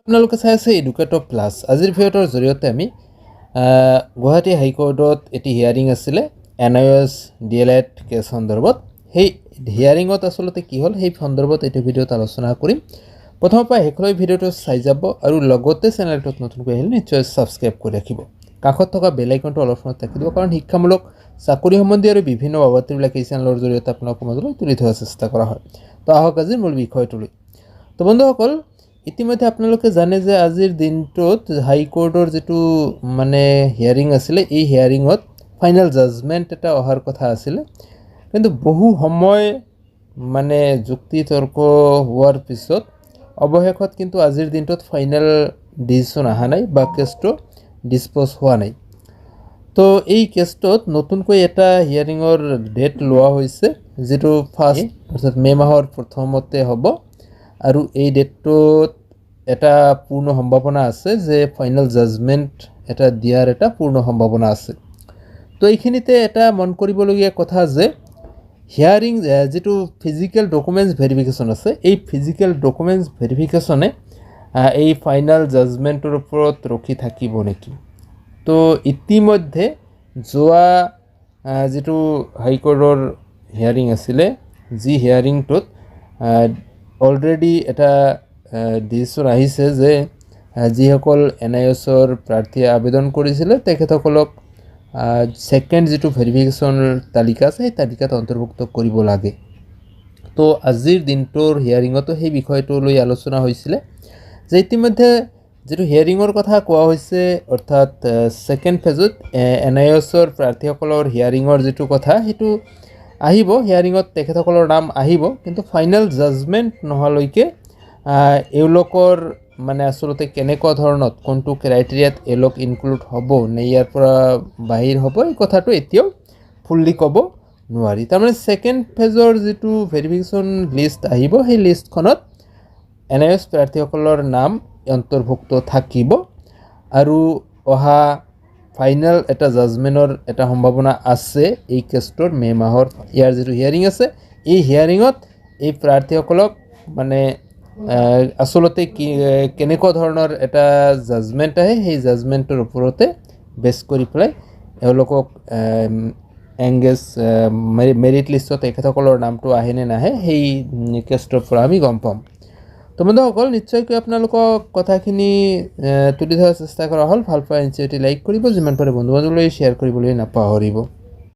আপোনালোকে চাই আছে এডুকেটৰ প্লাছ। আজিৰ ভিডিঅ'টোৰ জৰিয়তে আমি গুৱাহাটী হাইকোৰ্টত এটি হিয়াৰিং আছিলে NIOS DLED কেছ সন্দৰ্ভত। সেই হিয়াৰিঙত আচলতে কি হ'ল সেই সন্দৰ্ভত এইটো ভিডিঅ'ত আলোচনা কৰিম। প্ৰথমৰ পৰা শেষলৈ ভিডিঅ'টো চাই যাব আৰু লগতে চেনেলটোত নতুনকৈ আহিলে নিশ্চয় ছাবস্ক্ৰাইব কৰি ৰাখিব। কাষত থকা বেল আইকনটো অলপ সময় ৰাখি দিব, কাৰণ শিক্ষামূলক চাকৰি সম্বন্ধী আৰু বিভিন্ন বাবদবিলাক এই চেনেলৰ জৰিয়তে আপোনালোকৰ মাজলৈ তুলি ধৰাৰ চেষ্টা কৰা হয়। তো আহক আজিৰ মূল বিষয়টোলৈ। তো বন্ধুসকল, ইতিমধ্যে আপোনালোকে জানে যে আজিৰ দিনটোত হাইকোৰ্টৰ যিটো হিয়াৰিং আছিলে, এই হিয়াৰিঙত ফাইনেল জাজমেণ্ট এটা অহাৰ কথা আছিলে, কিন্তু বহু সময় যুক্তি তৰ্ক হোৱাৰ পিছত অৱশেষত কিন্তু আজিৰ দিনটোত ফাইনেল ডিচিশ্যন অহা নাই বা কেছটো ডিছপ'জ হোৱা নাই। তো এই কেছটোত নতুনকৈ এটা হিয়াৰিঙৰ ডেট লোৱা হৈছে, যিটো ফাৰ্ষ্ট অৰ্থাৎ মে' মাহৰ প্ৰথমতে হ'ব, আৰু এই ডেটটোত এটা পূৰ্ণ সম্ভাৱনা আছে যে ফাইনেল জাজমেণ্ট এটা দিয়াৰ এটা পূৰ্ণ সম্ভাৱনা আছে। তো এইখিনিতে এটা মন কৰিবলগীয়া কথা যে হিয়াৰিং যিটো ফিজিকেল ডকুমেণ্টছ ভেৰিফিকেশ্যন আছে, এই ফিজিকেল ডকুমেণ্টছ ভেৰিফিকেশ্যনে এই ফাইনেল জাজমেণ্টৰ ওপৰত ৰখি থাকিব নেকি? তো ইতিমধ্যে যোৱা যিটো হাইকোৰ্টৰ হিয়াৰিং আছিলে, যি হিয়াৰিংটোত অলৰেডি এটা ডিচিশ্যন আহিছে যে যিসকল NIOSৰ প্ৰাৰ্থীয়ে আবেদন কৰিছিলে তেখেতসকলক ছেকেণ্ড যিটো ভেৰিফিকেশ্যন তালিকা আছে সেই তালিকাত অন্তৰ্ভুক্ত কৰিব লাগে। তো আজিৰ দিনটোৰ হিয়াৰিঙতো সেই বিষয়টো লৈ আলোচনা হৈছিলে যে ইতিমধ্যে যিটো হিয়াৰিঙৰ কথা কোৱা হৈছে, অৰ্থাৎ ছেকেণ্ড ফেজত NIOSৰ প্ৰাৰ্থীসকলৰ হিয়াৰিঙৰ যিটো কথা সেইটো আহিব, হিয়াৰিঙত তেখেতসকলৰ নাম আহিব, কিন্তু ফাইনেল জাজমেণ্ট নোহোৱালৈকে এওঁলোকৰ আচলতে কেনেকুৱা ধৰণত কোনটো ক্ৰাইটেৰিয়াত এওঁলোক ইনক্লুড হ'ব নে ইয়াৰ পৰা বাহিৰ হ'ব, এই কথাটো এতিয়াও ফুল্লি ক'ব নোৱাৰি। তাৰমানে ছেকেণ্ড ফেজৰ যিটো ভেৰিফিকেশ্যন লিষ্ট আহিব, সেই লিষ্টখনত NIOS প্ৰাৰ্থীসকলৰ নাম অন্তৰ্ভুক্ত থাকিব আৰু অহা ফাইনেল এটা জাজমেণ্টৰ এটা সম্ভাৱনা আছে এই কেছটোৰ মে' মাহৰ ইয়াৰ যিটো হিয়াৰিং আছে, এই হিয়াৰিঙত এই প্ৰাৰ্থীসকলক আচলতে কেনেকুৱা ধৰণৰ এটা জাজমেণ্ট আহে সেই জাজমেণ্টৰ ওপৰতে বেছ কৰি পেলাই এওঁলোকক এংগেজ মেৰিট লিষ্টত তেখেতসকলৰ নামটো আহে নে নাহে সেই কেছটোৰ পৰা আমি গম পাম। তো বন্ধুসকল, নিশ্চয়কৈ আপোনালোকক কথাখিনি তুলি ধৰাৰ চেষ্টা কৰা হ'ল। ভাল পোৱা এনচিঅ'টি লাইক কৰিব, যিমান পাৰে বন্ধু বান্ধৱীলৈ শ্বেয়াৰ কৰিবলৈ নাপাহৰিব।